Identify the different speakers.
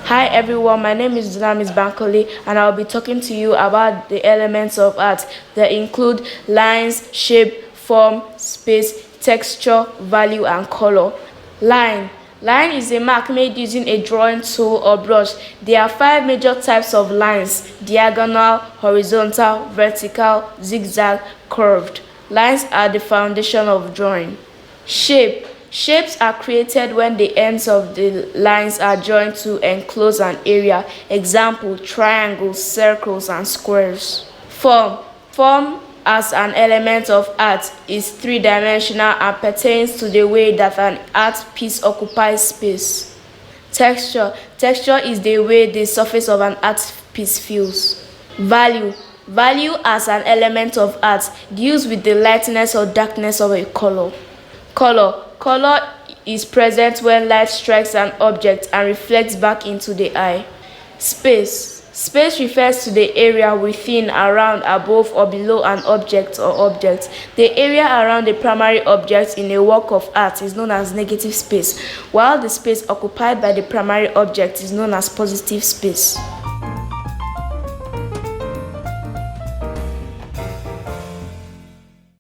Speaker 1: Hi everyone, my name is Dunamis Bankole and I'll be talking to you about the elements of art that include lines, shape, form, space, texture, value, and color. Line. Line is a mark made using a drawing tool or brush. There are 5 major types of lines: diagonal, horizontal, vertical, zigzag, curved. Lines are the foundation of drawing. Shape. Shapes are created when the ends of the lines are joined to enclose an area. Example, triangles, circles, and squares. Form. Form as an element of art is three-dimensional and pertains to the way that an art piece occupies space. Texture. Texture is the way the surface of an art piece feels. Value. Value as an element of art deals with the lightness or darkness of a color. Color. Color is present when light strikes an object and reflects back into the eye. Space. Space refers to the area within, around, above, or below an object or objects. The area around the primary object in a work of art is known as negative space, while the space occupied by the primary object is known as positive space.